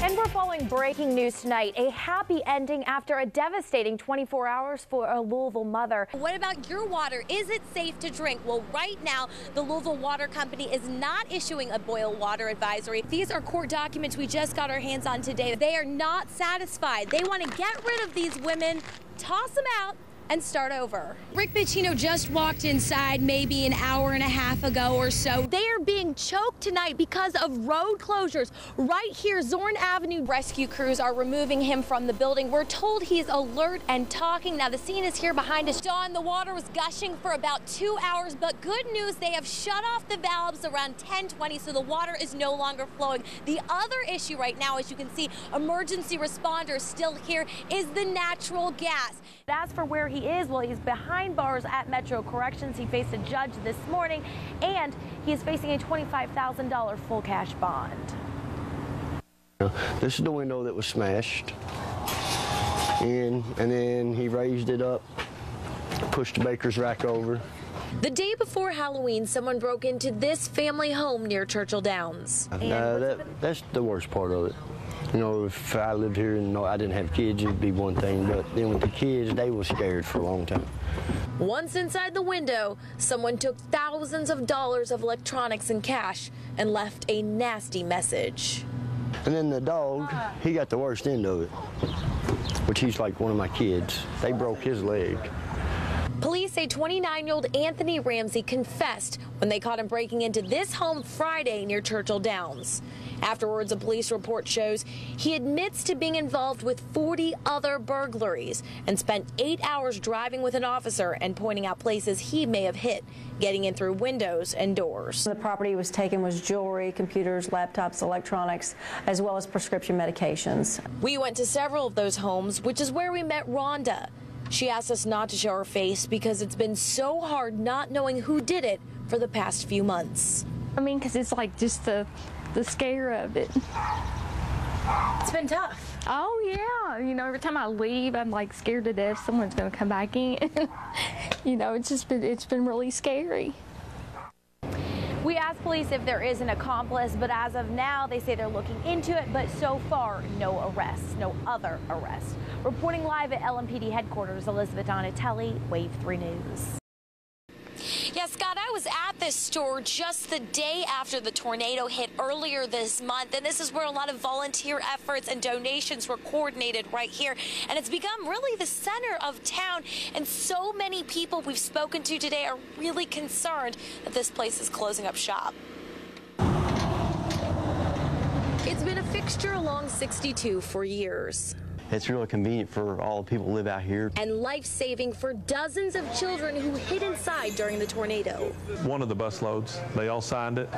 And we're following breaking news tonight. A happy ending after a devastating 24 hours for a Louisville mother. What about your water? Is it safe to drink? Well, right now, the Louisville Water Company is not issuing a boil water advisory. These are court documents we just got our hands on today. They are not satisfied. They want to get rid of these women, toss them out, and start over. Rick Pacino just walked inside maybe an hour and a half ago or so. They are being choked tonight because of road closures. Right here, Zorn Avenue rescue crews are removing him from the building. We're told he's alert and talking. Now the scene is here behind us. Dawn, the water was gushing for about 2 hours, but good news, they have shut off the valves around 10:20, so the water is no longer flowing. The other issue right now, as you can see, emergency responders still here, is the natural gas. As for where he is, well, he's behind bars at Metro Corrections. He faced a judge this morning, and he is facing a $25,000 full cash bond. This is the window that was smashed, and then he raised it up, pushed the baker's rack over. The day before Halloween, someone broke into this family home near Churchill Downs. That's the worst part of it. You know, if I lived here and I didn't have kids, it'd be one thing, but then with the kids, they were scared for a long time. Once inside the window, someone took thousands of dollars of electronics and cash and left a nasty message. And then the dog, he got the worst end of it, which he's like one of my kids. They broke his leg. Police say 29-year-old Anthony Ramsey confessed when they caught him breaking into this home Friday near Churchill Downs. Afterwards, a police report shows he admits to being involved with 40 other burglaries and spent 8 hours driving with an officer and pointing out places he may have hit, getting in through windows and doors. The property was taken was jewelry, computers, laptops, electronics, as well as prescription medications. We went to several of those homes, which is where we met Rhonda. She asked us not to show her face because it's been so hard not knowing who did it for the past few months. I mean, because it's like just the scare of it. It's been tough. Oh yeah, you know, every time I leave, I'm like scared to death someone's going to come back in. You know, it's been really scary. We asked police if there is an accomplice, but as of now, they say they're looking into it, but so far, no arrests, no other arrests. Reporting live at LMPD headquarters, Elizabeth Donatelli, Wave 3 News. Yeah, Scott, I was at this store just the day after the tornado hit earlier this month, and this is where a lot of volunteer efforts and donations were coordinated right here, and it's become really the center of town, and so many people we've spoken to today are really concerned that this place is closing up shop. It's been a fixture along 62 for years. It's really convenient for all the people who live out here. And life-saving for dozens of children who hid inside during the tornado. One of the bus loads, they all signed it.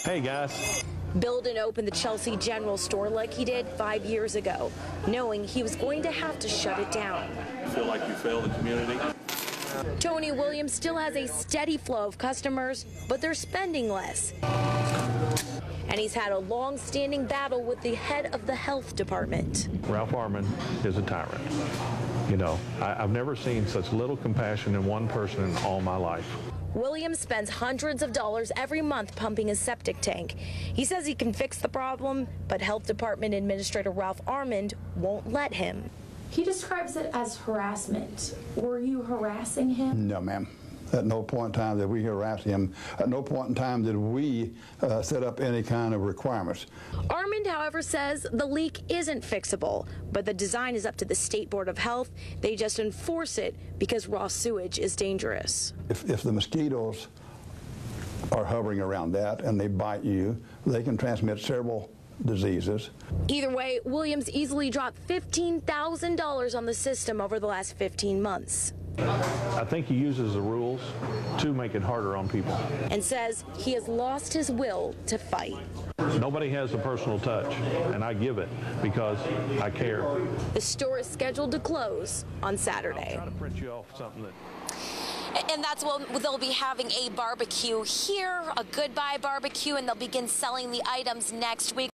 Hey, guys. Bill didn't open the Chelsea General Store like he did 5 years ago, knowing he was going to have to shut it down. Feel like you failed the community? Tony Williams still has a steady flow of customers, but they're spending less. And he's had a long-standing battle with the head of the health department. Ralph Armand is a tyrant. You know, I've never seen such little compassion in one person in all my life. Williams spends hundreds of dollars every month pumping his septic tank. He says he can fix the problem, but Health Department Administrator Ralph Armand won't let him. He describes it as harassment. Were you harassing him? No, ma'am. At no point in time did we harass him. At no point in time did we set up any kind of requirements. Armand, however, says the leak isn't fixable, but the design is up to the State Board of Health. They just enforce it because raw sewage is dangerous. If the mosquitoes are hovering around that and they bite you, they can transmit several diseases. Either way, Williams easily dropped $15,000 on the system over the last 15 months. I think he uses the rules to make it harder on people. And says he has lost his will to fight. Nobody has a personal touch, and I give it because I care. The store is scheduled to close on Saturday. I'm trying to print you off something that... And that's when they'll be having a barbecue here, a goodbye barbecue, and they'll begin selling the items next week.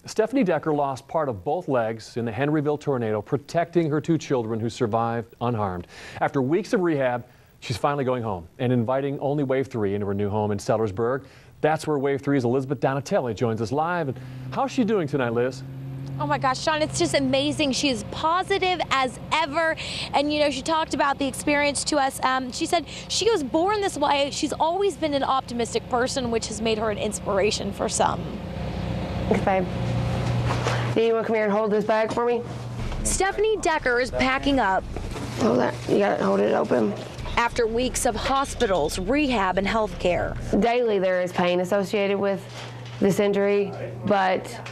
Stephanie Decker lost part of both legs in the Henryville tornado, protecting her two children who survived unharmed. After weeks of rehab, she's finally going home and inviting only Wave 3 into her new home in Sellersburg. That's where Wave 3's Elizabeth Donatelli joins us live. And how's she doing tonight, Liz? Oh my gosh, Sean, it's just amazing. She is positive as ever. And, you know, she talked about the experience to us. She said she was born this way. She's always been an optimistic person, which has made her an inspiration for some. Thanks, babe. Do you want to come here and hold this bag for me? Stephanie Decker is packing up. Hold that. You got to hold it open. After weeks of hospitals, rehab, and health care. Daily there is pain associated with this injury, but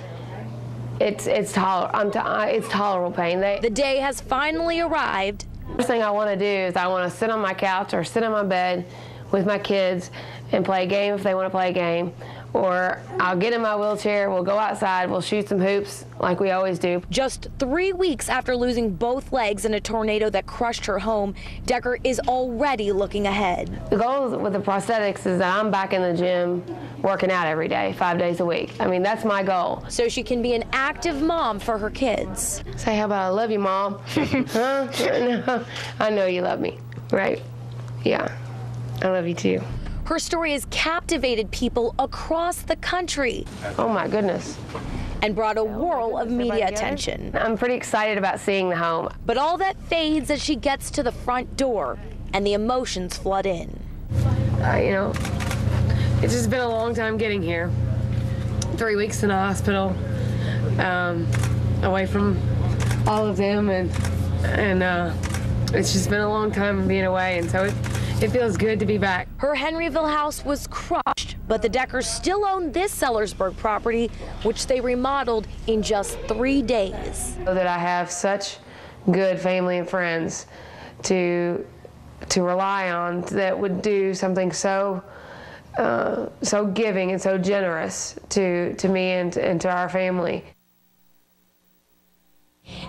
it's tolerable pain. The day has finally arrived. First thing I want to do is I want to sit on my couch or sit on my bed with my kids and play a game if they want to play a game. Or I'll get in my wheelchair, we'll go outside, we'll shoot some hoops like we always do. Just 3 weeks after losing both legs in a tornado that crushed her home, Decker is already looking ahead. The goal with the prosthetics is that I'm back in the gym working out every day, 5 days a week. I mean, that's my goal. So she can be an active mom for her kids. Say, how about I love you, Mom? Huh? No, I know you love me, right? Yeah, I love you too. Her story has captivated people across the country. Oh my goodness. And brought a whirl of media attention. I'm pretty excited about seeing the home. But all that fades as she gets to the front door and the emotions flood in. You know, it's just been a long time getting here. 3 weeks in a hospital, away from all of them, and it's just been a long time being away, and so it feels good to be back. Her Henryville house was crushed, but the Deckers still own this Sellersburg property, which they remodeled in just 3 days. So that I have such good family and friends to rely on that would do something so giving and so generous to me and to our family.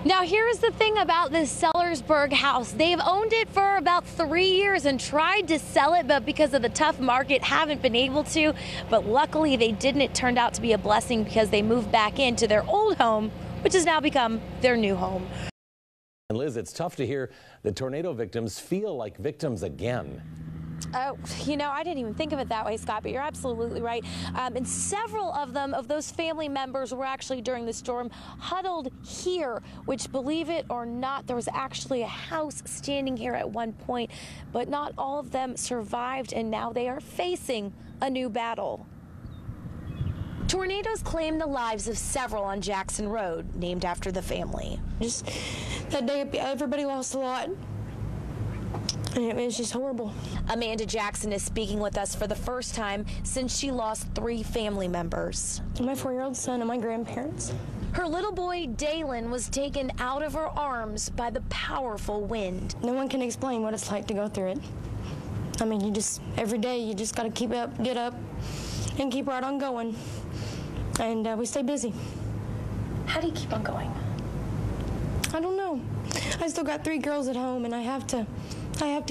Now, here's the thing about this Sellersburg house. They've owned it for about 3 years and tried to sell it, but because of the tough market, haven't been able to. But luckily, they didn't. It turned out to be a blessing because they moved back into their old home, which has now become their new home. And Liz, it's tough to hear the tornado victims feel like victims again. Oh, you know, I didn't even think of it that way, Scott, but you're absolutely right. And several of them, of those family members, were actually during the storm huddled here, which, believe it or not, there was actually a house standing here at one point, but not all of them survived, and now they are facing a new battle. Tornadoes claimed the lives of several on Jackson Road, named after the family. Just that day, everybody lost a lot. And it was just horrible. Amanda Jackson is speaking with us for the first time since she lost 3 family members. My 4-year-old son and my grandparents. Her little boy, Dalen, was taken out of her arms by the powerful wind. No one can explain what it's like to go through it. I mean, every day, you just got to get up, and keep right on going. And we stay busy. How do you keep on going? I don't know. I still got 3 girls at home, and I have to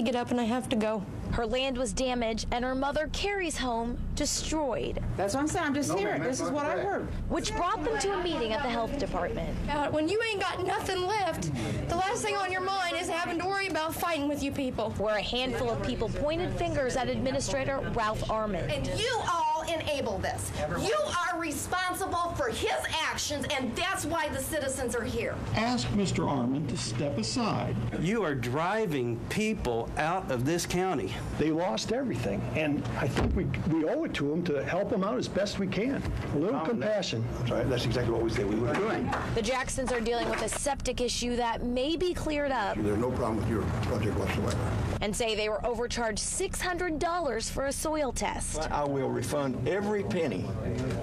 get up and I have to go. Her land was damaged and her mother Carrie's home destroyed. That's what I'm saying. I'm just hearing. This is what I heard. Which brought them to a meeting at the health department. When you ain't got nothing left, the last thing on your mind is having to worry about fighting with you people. Where a handful of people pointed fingers at Administrator Ralph Armond. And you all enable this. You are responsible for his actions, and that's why the citizens are here. Ask Mr. Armond to step aside. You are driving people out of this county. They lost everything, and I think we owe it to them to help them out as best we can. A little compassion. That's right. That's exactly what we said we were doing. The Jacksons are dealing with a septic issue that may be cleared up. There's no problem with your project whatsoever. And say they were overcharged $600 for a soil test. I will refund every penny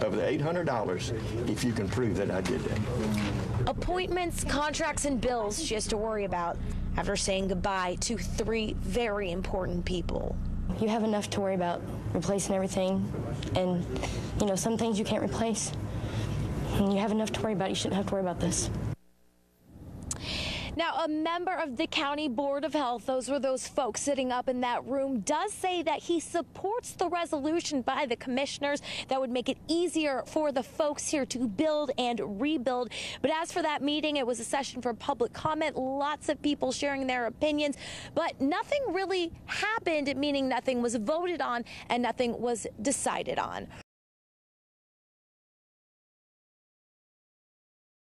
of the $800 if you can prove that I did that. Appointments, contracts, and bills she has to worry about after saying goodbye to 3 very important people. You have enough to worry about replacing everything, and you know, some things you can't replace. And you have enough to worry about. You shouldn't have to worry about this. Now, a member of the County Board of Health, those were those folks sitting up in that room, does say that he supports the resolution by the commissioners that would make it easier for the folks here to build and rebuild. But as for that meeting, it was a session for public comment, lots of people sharing their opinions, but nothing really happened, meaning nothing was voted on and nothing was decided on.